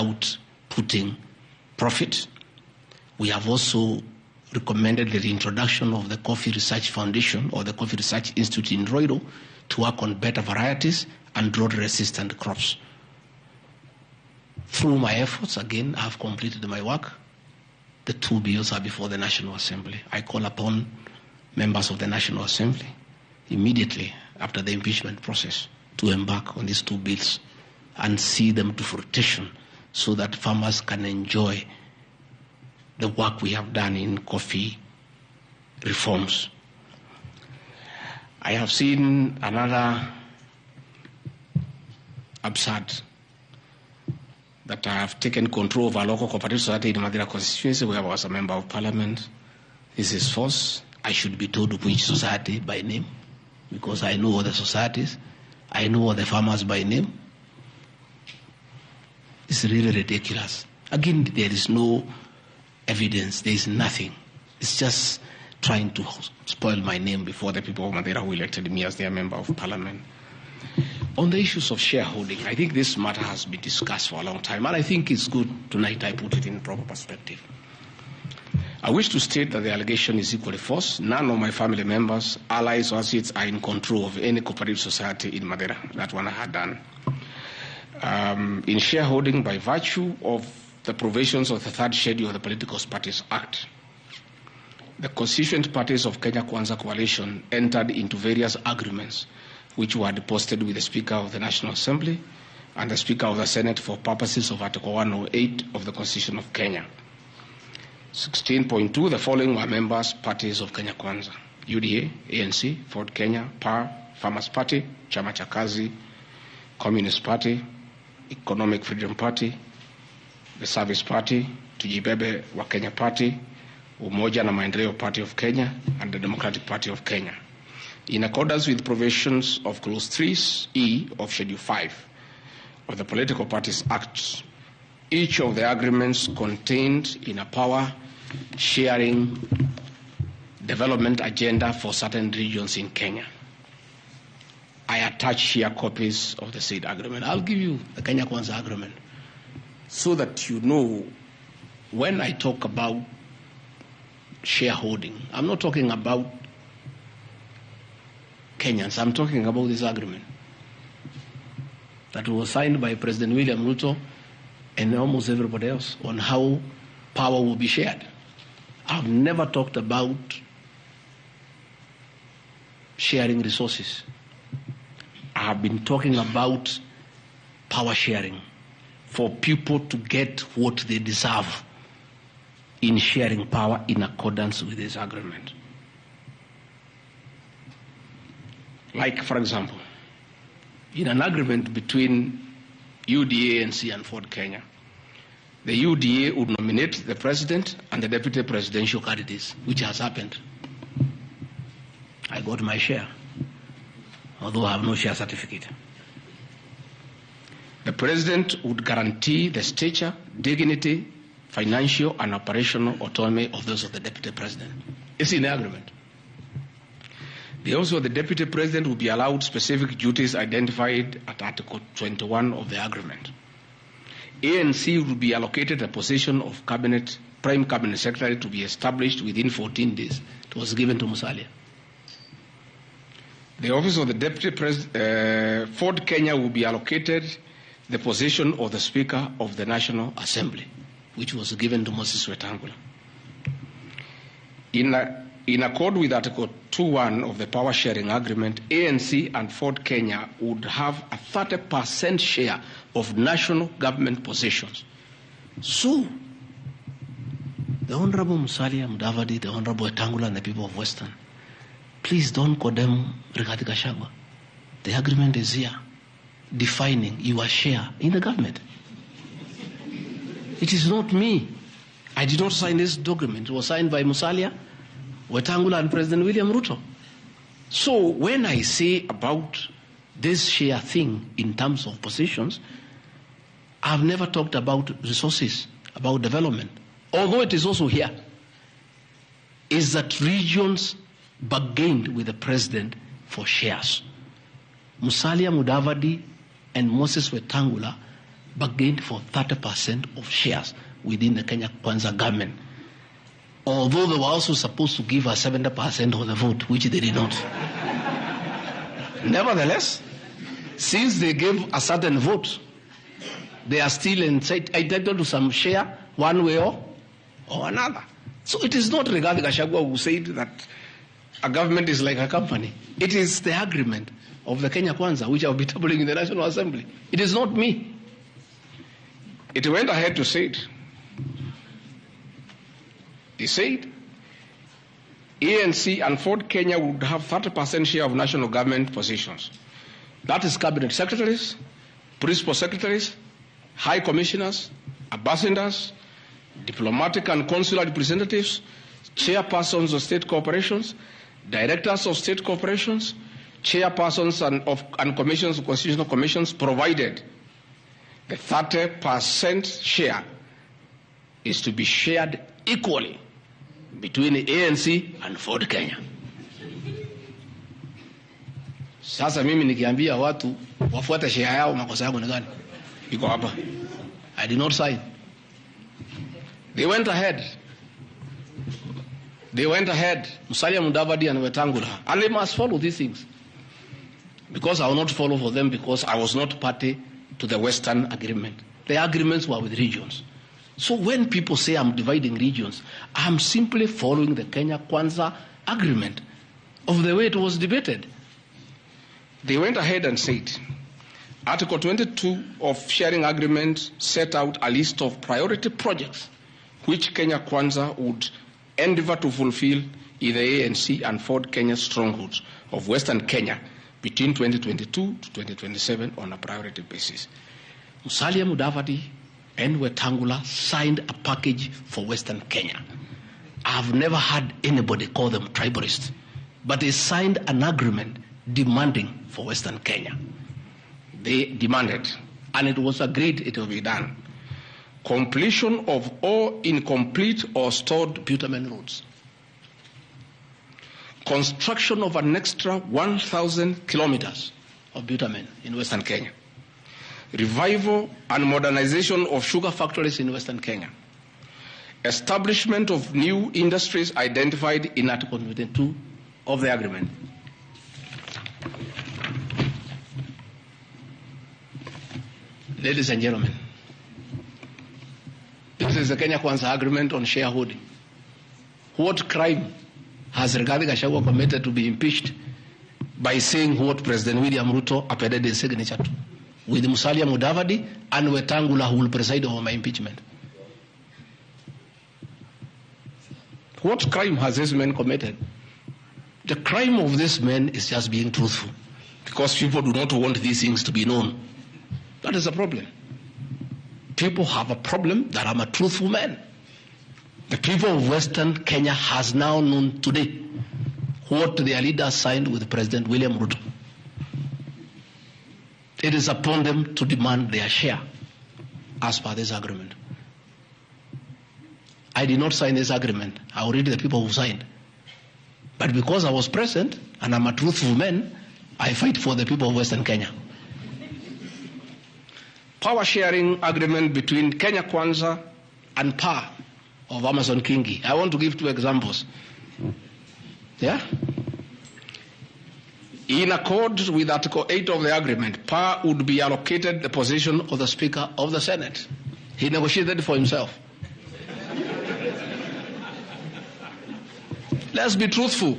without putting profit. We have also recommended the reintroduction of the Coffee Research Foundation or the Coffee Research Institute in Ruto to work on better varieties and drought-resistant crops. Through my efforts, again, I have completed my work. The 2 bills are before the National Assembly. I call upon members of the National Assembly immediately after the impeachment process to embark on these 2 bills and see them to fruition so that farmers can enjoy the work we have done in coffee reforms. I have seen another absurd, that I have taken control of our local cooperative society in Madera constituency where I was a member of parliament. This is false. I should be told which society by name because I know all the societies. I know all the farmers by name. It's really ridiculous. Again, there is no evidence. There is nothing. It's just trying to spoil my name before the people of Madera who elected me as their member of parliament. On the issues of shareholding, I think this matter has been discussed for a long time, and I think it's good tonight I put it in proper perspective. I wish to state that the allegation is equally false. None of my family members, allies, or associates are in control of any cooperative society in Madera. That one I had done. In shareholding by virtue of the provisions of the 3rd schedule of the Political Parties Act, the constituent parties of Kenya Kwanza Coalition entered into various agreements which were deposited with the Speaker of the National Assembly and the Speaker of the Senate for purposes of Article 108 of the Constitution of Kenya. 16.2, the following were members, parties of Kenya Kwanza: UDA, ANC, Ford Kenya, PAR, Farmers Party, Chama cha Kazi, Communist Party, Economic Freedom Party, the Service Party, Tujibebe wa Kenya Party, Umoja na Maendeleo Party of Kenya, and the Democratic Party of Kenya. In accordance with provisions of Clause 3E of Schedule 5 of the Political Parties Act, each of the agreements contained in a power-sharing development agenda for certain regions in Kenya. I attach here copies of the said agreement. I'll give you the Kenya Kwanza agreement so that you know when I talk about shareholding, I'm not talking about Kenyans. I'm talking about this agreement that was signed by President William Ruto and almost everybody else on how power will be shared. I've never talked about sharing resources. I have been talking about power sharing for people to get what they deserve in sharing power in accordance with this agreement. Like, for example, in an agreement between UDA, ANC, and Ford Kenya, the UDA would nominate the president and the deputy presidential candidates, which has happened. I got my share, although I have no share certificate. The president would guarantee the stature, dignity, financial, and operational autonomy of those of the deputy president. It's in the agreement. Also, the deputy president will be allowed specific duties identified at Article 21 of the agreement. ANC will be allocated a position of prime cabinet secretary to be established within 14 days. It was given to Musalia. The office of the deputy president, Ford Kenya will be allocated the position of the Speaker of the Assembly, which was given to Moses Wetangula. In accord with Article 2.1 of the Power Sharing Agreement, ANC and Ford Kenya would have a 30% share of national government positions. So, the Honorable Musalia Mudavadi, the Honorable Wetangula, and the people of Western, please don't condemn Rigathi Gachagua. The agreement is here, defining your share in the government. It is not me. I did not sign this document. It was signed by Musalia, Wetangula, and President William Ruto. So when I say about this share thing in terms of positions, I've never talked about resources, about development. Although it is also here, is that regions bargained with the president for shares. Musalia Mudavadi and Moses Wetangula bargained for 30% of shares within the Kenya Kwanza government, although they were also supposed to give us 70% of the vote, which they did not. Nevertheless, since they gave a certain vote, they are still entitled to some share one way or another. So it is not Rigathi Gachagua who said that a government is like a company. It is the agreement of the Kenya Kwanza, which I will be tabling in the National Assembly. It is not me. It went ahead to say it. He said ANC and Ford Kenya would have 30% share of national government positions. That is cabinet secretaries, principal secretaries, high commissioners, ambassadors, diplomatic and consular representatives, chairpersons of state corporations, directors of state corporations, chairpersons and commissions of constitutional commissions, provided the 30% share is to be shared equally between the ANC and Ford Kenya. Sasa mimi nikiambia watu wafuate share yao, makosa yangu ni gani? Iko hapa. I did not sign. They went ahead. Musalia Mudavadi and Wetangula. And they must follow these things. Because I will not follow for them because I was not party to the Western agreement. The agreements were with regions. So when people say I'm dividing regions, I'm simply following the Kenya Kwanza agreement of the way it was debated. They went ahead and said, Article 22 of sharing agreement set out a list of priority projects which Kenya Kwanza would endeavor to fulfill in the ANC and Ford Kenya strongholds of Western Kenya between 2022 to 2027 on a priority basis. Musalia Mudavadi and Wetangula signed a package for Western Kenya. I've never had anybody call them tribalists, but they signed an agreement demanding for Western Kenya. They demanded, and it was agreed it will be done, completion of all incomplete or stored bitumen roads, construction of an extra 1,000 kilometers of bitumen in Western Kenya, revival and modernization of sugar factories in Western Kenya, establishment of new industries identified in Article 22 of the agreement. Ladies and gentlemen, this is the Kenya Kwanza agreement on shareholding. What crime has Rigathi Gachagua committed to be impeached by saying what President William Ruto appended his signature to, with Musalia Mudavadi and Wetangula who will preside over my impeachment? What crime has this man committed? The crime of this man is just being truthful, because people do not want these things to be known. That is the problem. People have a problem that I'm a truthful man. The people of Western Kenya has now known today what their leaders signed with President William Ruto. It is upon them to demand their share as per this agreement. I did not sign this agreement. I will read the people who signed. But because I was present and I'm a truthful man, I fight for the people of Western Kenya. Power sharing agreement between Kenya Kwanza and PAR of Amason Kingi. I want to give two examples. Yeah? In accord with Article 8 of the agreement, PAR would be allocated the position of the Speaker of the Senate. He negotiated for himself. Let's be truthful.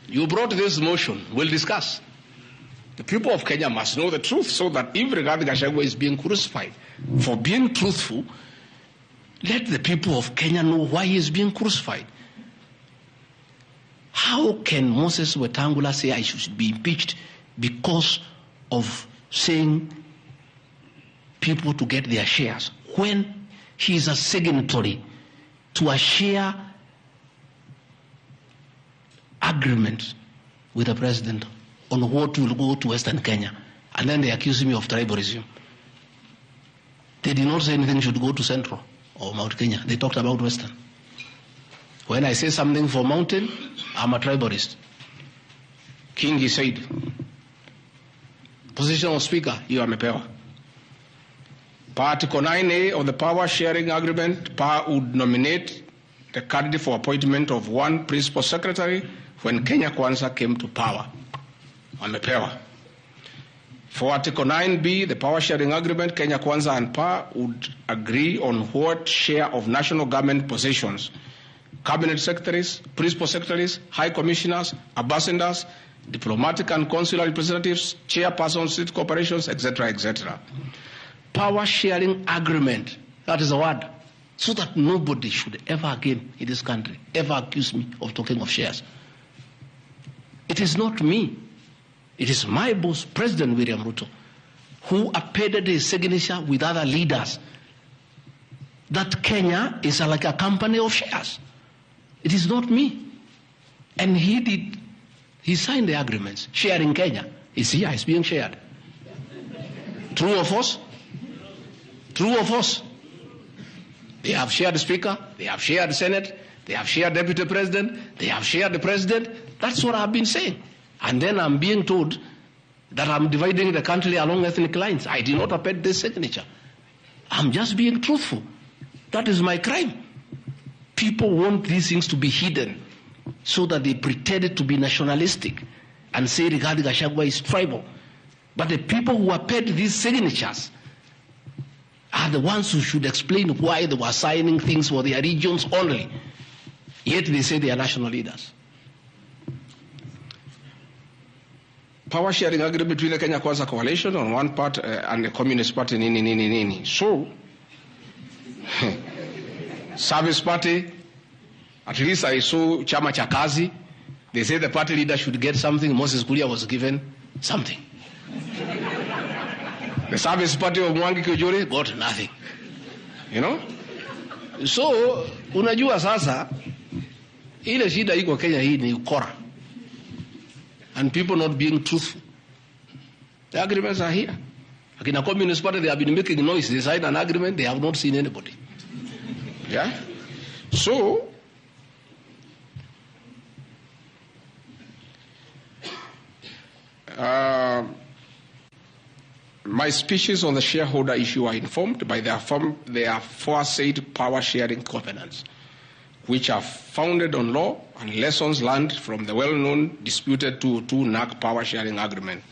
You brought this motion. We'll discuss. The people of Kenya must know the truth so that if Rigathi Gachagua is being crucified for being truthful, let the people of Kenya know why he is being crucified. How can Moses Wetangula say I should be impeached because of saying people to get their shares when he is a signatory to a share agreement with the president on what will go to Western Kenya, and then they accuse me of tribalism? They did not say anything should go to Central or Mount Kenya. They talked about Western. When I say something for Mountain, I'm a tribalist. Kingi said, Position of Speaker, hiyo amepewa. Per Article 9A of the Power Sharing Agreement, Power would nominate the candidate for appointment of one principal secretary when Kenya Kwanza came to power. Amepewa. For Article 9B, the Power Sharing Agreement, Kenya Kwanza and Power would agree on what share of national government positions, cabinet secretaries, principal secretaries, high commissioners, ambassadors, diplomatic and consular representatives, chairpersons, state corporations, etc., etc. Power sharing agreement, that is a word, so that nobody should ever again in this country ever accuse me of talking of shares. It is not me. It is my boss, President William Ruto, who appended his signature with other leaders that Kenya is like a company of shares. It is not me. And he signed the agreements. Sharing Kenya is here, it's being shared. True or false? True or false? They have shared the Speaker, they have shared the Senate, they have shared Deputy President, they have shared the President. That's what I've been saying. And then I'm being told that I'm dividing the country along ethnic lines. I did not append this signature. I'm just being truthful. That is my crime. People want these things to be hidden so that they pretend to be nationalistic and say Rigathi Gachagua is tribal. But the people who append these signatures are the ones who should explain why they were signing things for their regions only. Yet they say they are national leaders. Power sharing agreement between the Kenya Kwanza coalition on one part and the Communist Party, nini. So, Service Party, at least I saw Chama cha Kazi, they say the party leader should get something. Moses Kuria was given something. The Service Party of Mwangi Kiojore got nothing. You know? So, unajua sasa, ile shida iko Kenya hii ni ukora. And people not being truthful. The agreements are here. Like in a Communist Party, they have been making noise. They signed an agreement, they have not seen anybody. Yeah? So, my speeches on the shareholder issue are informed by their aforesaid power sharing covenants, which are founded on law and lessons learned from the well-known disputed 202 NAC power sharing agreement.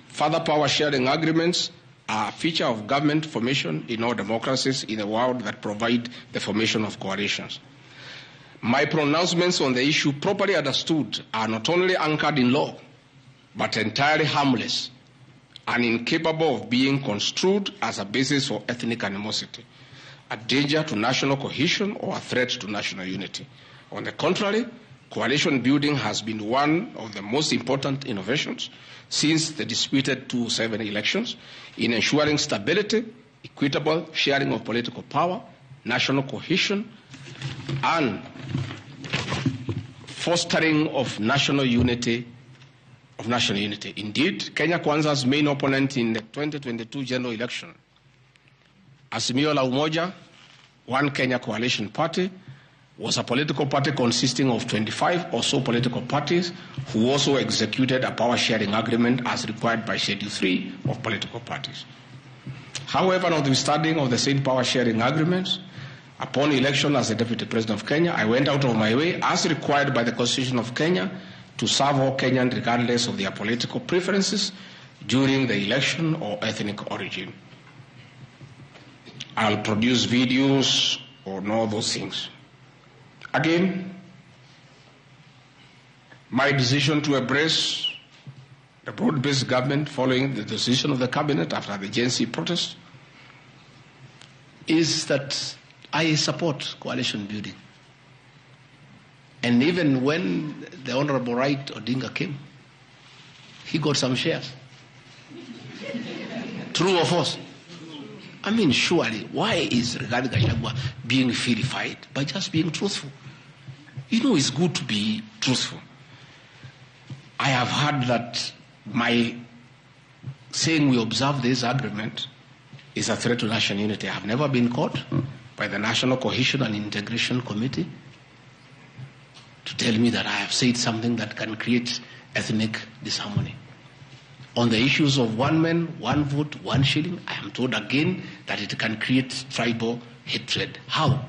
Further power sharing agreements are a feature of government formation in all democracies in the world that provide the formation of coalitions. My pronouncements on the issue, properly understood, are not only anchored in law, but entirely harmless and incapable of being construed as a basis for ethnic animosity, a danger to national cohesion, or a threat to national unity. On the contrary, coalition building has been one of the most important innovations since the disputed 2007 elections in ensuring stability, equitable sharing of political power, national cohesion, and fostering of national unity. Indeed, Kenya Kwanza's main opponent in the 2022 general election, Azimio la Umoja, One Kenya Coalition Party, was a political party consisting of 25 or so political parties who also executed a power sharing agreement as required by Schedule 3 of political parties. However, notwithstanding of the same power sharing agreements, upon election as the Deputy President of Kenya, I went out of my way, as required by the Constitution of Kenya, to serve all Kenyans regardless of their political preferences during the election or ethnic origin. I'll produce videos on all those things. Again, my decision to embrace the broad-based government following the decision of the cabinet after the Gen Z protest is that I support coalition building. And even when the Honorable Right Odinga came, he got some shares. True or false? I mean, surely, why is Rigathi Gachagua being vilified? By just being truthful. You know, it's good to be truthful. I have heard that my saying we observe this agreement is a threat to national unity. I have never been caught by the National Cohesion and Integration Committee to tell me that I have said something that can create ethnic disharmony. On the issues of one man, one vote, one shilling, I am told again that it can create tribal hatred. How?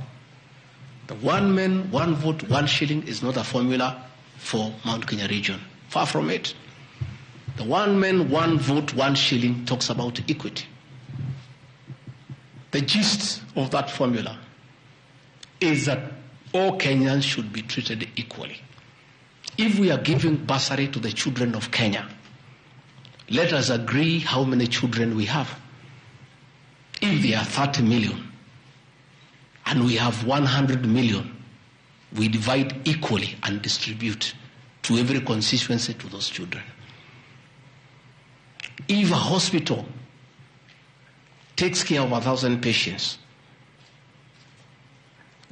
The one man, one vote, one shilling is not a formula for Mount Kenya region. Far from it. The one man, one vote, one shilling talks about equity. The gist of that formula is that all Kenyans should be treated equally. If we are giving bursary to the children of Kenya, let us agree how many children we have. If there are 30 million and we have 100 million, we divide equally and distribute to every constituency to those children. If a hospital takes care of 1,000 patients,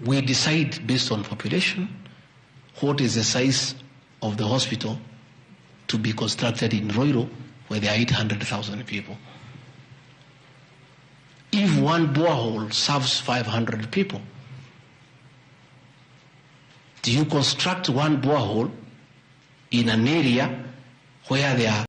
we decide based on population what is the size of the hospital to be constructed in Roiro, where there are 800,000 people. If one borehole serves 500 people, do you construct one borehole in an area where there are